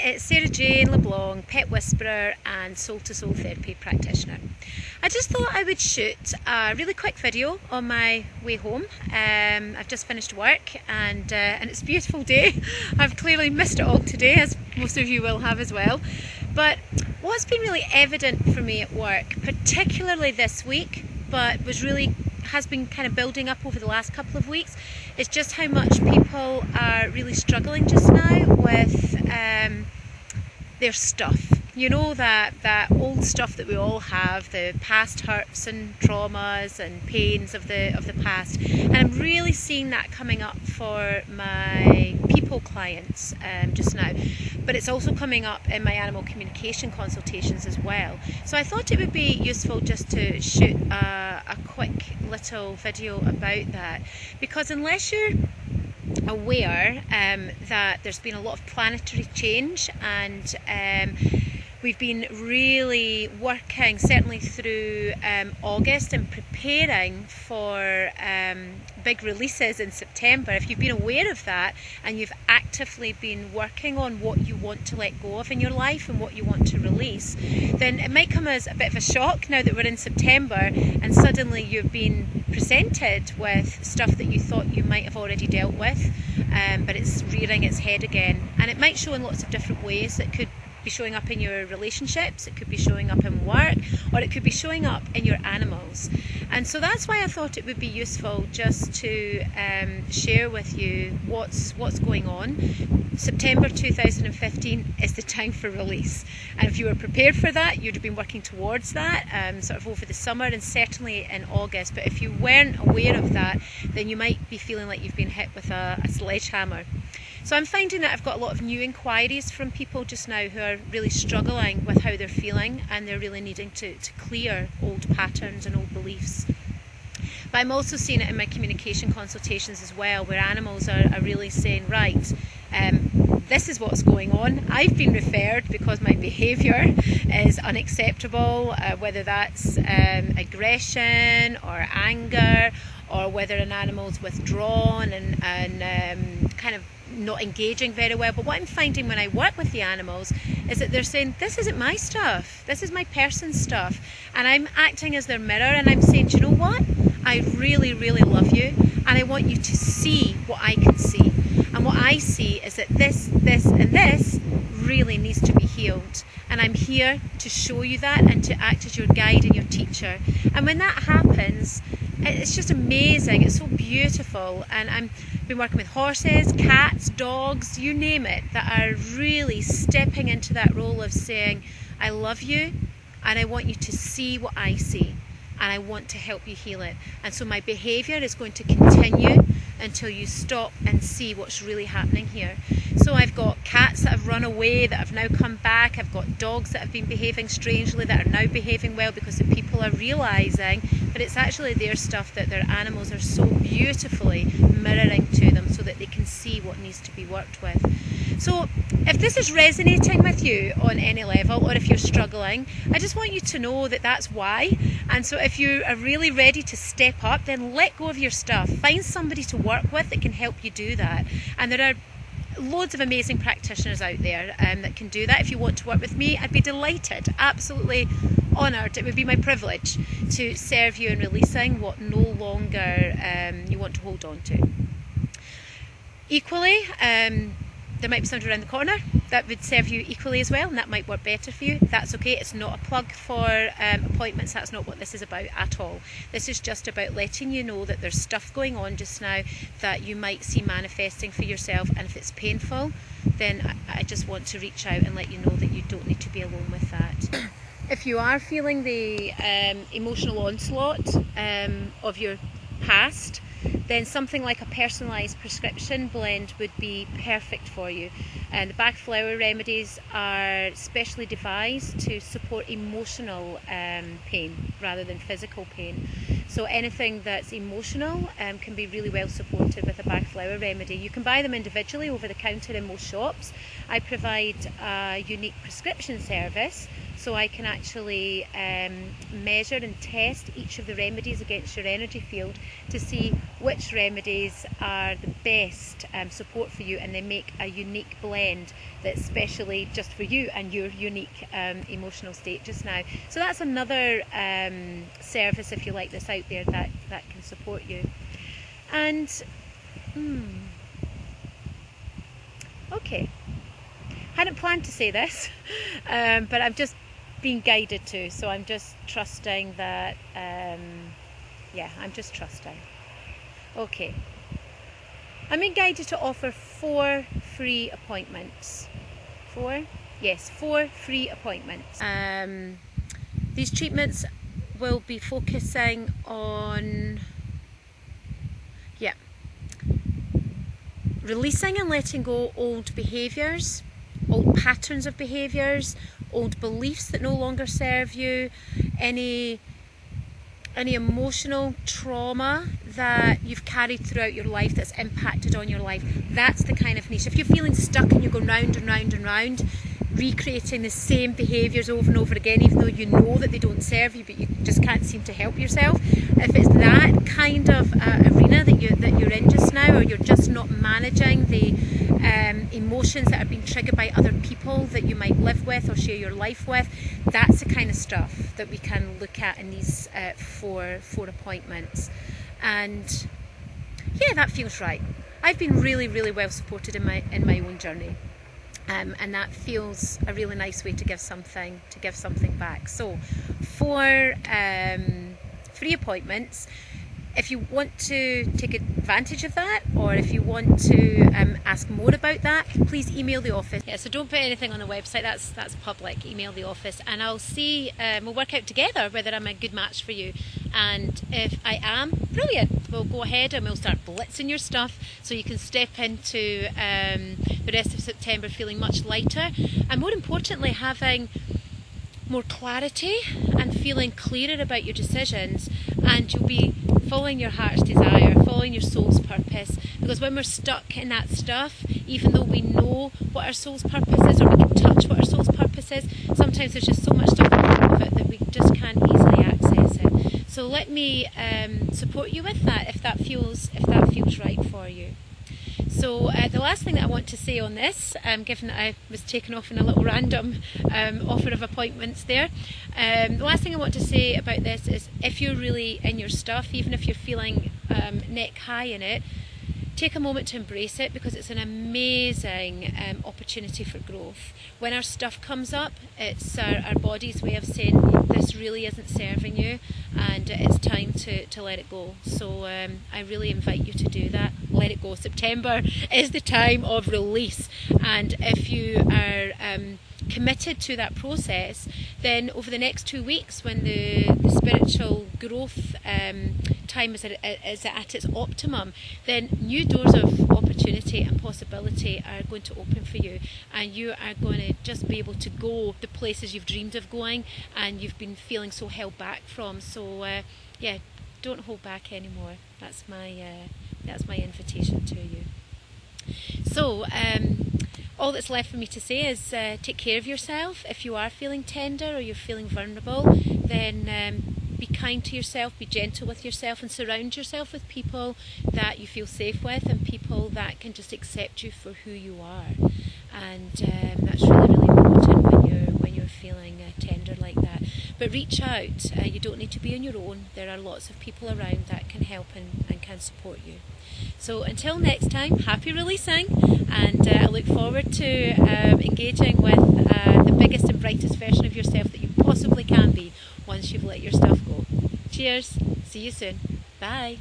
it's Sarah Jane LeBlanc, pet whisperer and soul-to-soul therapy practitioner. I just thought I would shoot a really quick video on my way home. I've just finished work and it's a beautiful day. I've clearly missed it all today, as most of you will have as well. But what's been really evident for me at work, particularly this week, but has been kind of building up over the last couple of weeks, is just how much people are really struggling just now with their stuff. You know, that old stuff that we all have, the past hurts and traumas and pains of the past. And I'm really seeing that coming up for my people clients just now. But it's also coming up in my animal communication consultations as well. So I thought it would be useful just to shoot a quick little video about that. Because unless you're aware that there's been a lot of planetary change, and we've been really working, certainly through August, and preparing for big releases in September. If you've been aware of that and you've actively been working on what you want to let go of in your life and what you want to release, then it might come as a bit of a shock now that we're in September and suddenly you've been presented with stuff that you thought you might have already dealt with, but it's rearing its head again. And it might show in lots of different ways. It could be showing up in your relationships, it could be showing up in work, or it could be showing up in your animals. And so that's why I thought it would be useful just to share with you what's going on. September 2015 is the time for release, and if you were prepared for that, you'd have been working towards that sort of over the summer and certainly in August. But if you weren't aware of that, then you might be feeling like you've been hit with a sledgehammer. So I'm finding that I've got a lot of new inquiries from people just now who are really struggling with how they're feeling, and they're really needing to clear old patterns and old beliefs. But I'm also seeing it in my communication consultations as well, where animals are really saying, right, this is what's going on. I've been referred because my behaviour is unacceptable, whether that's aggression or anger, or whether an animal's withdrawn and kind of not engaging very well. But what I'm finding when I work with the animals is that they're saying, this isn't my stuff, this is my person's stuff, and I'm acting as their mirror, and I'm saying, do you know what, I really love you, and I want you to see what I can see, and what I see is that this and this really needs to be healed, and I'm here to show you that and to act as your guide and your teacher. And when that happens, it's just amazing, it's so beautiful. And I've been working with horses, cats, dogs, you name it, that are really stepping into that role of saying, I love you and I want you to see what I see, and I want to help you heal it. And so my behaviour is going to continue until you stop and see what's really happening here. So I've got cats that have run away that have now come back. I've got dogs that have been behaving strangely that are now behaving well, because the people are realising that it's actually their stuff that their animals are so beautifully mirroring to them, so that they can see what needs to be worked with. So if this is resonating with you on any level, or if you're struggling, I just want you to know that that's why. And so if you are really ready to step up, then let go of your stuff. Find somebody to work with that can help you do that. And there are loads of amazing practitioners out there that can do that. If you want to work with me, I'd be delighted, absolutely honoured. It would be my privilege to serve you in releasing what no longer you want to hold on to. Equally, there might be somebody around the corner that would serve you equally as well, and that might work better for you. That's okay. It's not a plug for appointments. That's not what this is about at all. This is just about letting you know that there's stuff going on just now that you might see manifesting for yourself, and if it's painful, then I just want to reach out and let you know that you don't need to be alone with that. If you are feeling the emotional onslaught of your past, then something like a personalised prescription blend would be perfect for you. And the Bach flower remedies are specially devised to support emotional pain rather than physical pain. So anything that's emotional can be really well supported with a Bach flower remedy. You can buy them individually over the counter in most shops. I provide a unique prescription service so I can actually measure and test each of the remedies against your energy field to see which remedies are the best support for you, and they make a unique blend that's specially just for you and your unique emotional state just now. So that's another service, if you like, that's out there that can support you. And okay, hadn't planned to say this, but I'm just being guided to, so I'm just trusting that, yeah, I'm just trusting. Okay, I'm being guided to offer 4 free appointments. 4? Yes, 4 free appointments. These treatments will be focusing on, releasing and letting go old behaviours, old patterns of behaviours, old beliefs that no longer serve you, any emotional trauma that you've carried throughout your life that's impacted on your life. That's the kind of niche. If you're feeling stuck and you're going round and round and round, recreating the same behaviours over and over again, even though you know that they don't serve you, but you just can't seem to help yourself. If it's that kind of arena that you're in just now, or you're just not managing the emotions that are being triggered by other people that you might live with or share your life with, that's the kind of stuff that we can look at in these 4 appointments. And yeah, that feels right. I've been really, really well supported in my own journey. And that feels a really nice way to give something back. So 4 free appointments. If you want to take advantage of that, or if you want to ask more about that, please email the office. Yeah, so don't put anything on the website, that's public. Email the office and I'll see, we'll work out together whether I'm a good match for you. And if I am, brilliant, we'll go ahead and we'll start blitzing your stuff so you can step into the rest of September feeling much lighter, and more importantly having more clarity and feeling clearer about your decisions, and you'll be following your heart's desire, following your soul's purpose. Because when we're stuck in that stuff, even though we know what our soul's purpose is, or we can touch what our soul's purpose is, sometimes there's just so much stuff on top of it that we just can't easily access it. So let me support you with that if that feels right for you. So the last thing that I want to say on this, given that I was taken off in a little random offer of appointments there, the last thing I want to say about this is, if you're really in your stuff, even if you're feeling neck high in it, take a moment to embrace it, because it's an amazing opportunity for growth. When our stuff comes up, it's our body's way of saying this really isn't serving you and it's time to let it go. So I really invite you to do that. Let it go. September is the time of release, and if you are committed to that process, then over the next 2 weeks, when the spiritual growth time is at its optimum, then new doors of opportunity and possibility are going to open for you, and you are going to just be able to go the places you've dreamed of going and you've been feeling so held back from. So yeah, don't hold back anymore. That's my invitation to you. So all that's left for me to say is take care of yourself. If you are feeling tender or you're feeling vulnerable, then be kind to yourself, be gentle with yourself, and surround yourself with people that you feel safe with, and people that can just accept you for who you are. And that's really, really important when you're feeling tender like that. But reach out. You don't need to be on your own. There are lots of people around that can help and can support you. So until next time, happy releasing, and I look forward to engaging with the biggest and brightest version of yourself that you possibly can be once you've let your stuff go. Cheers. See you soon. Bye.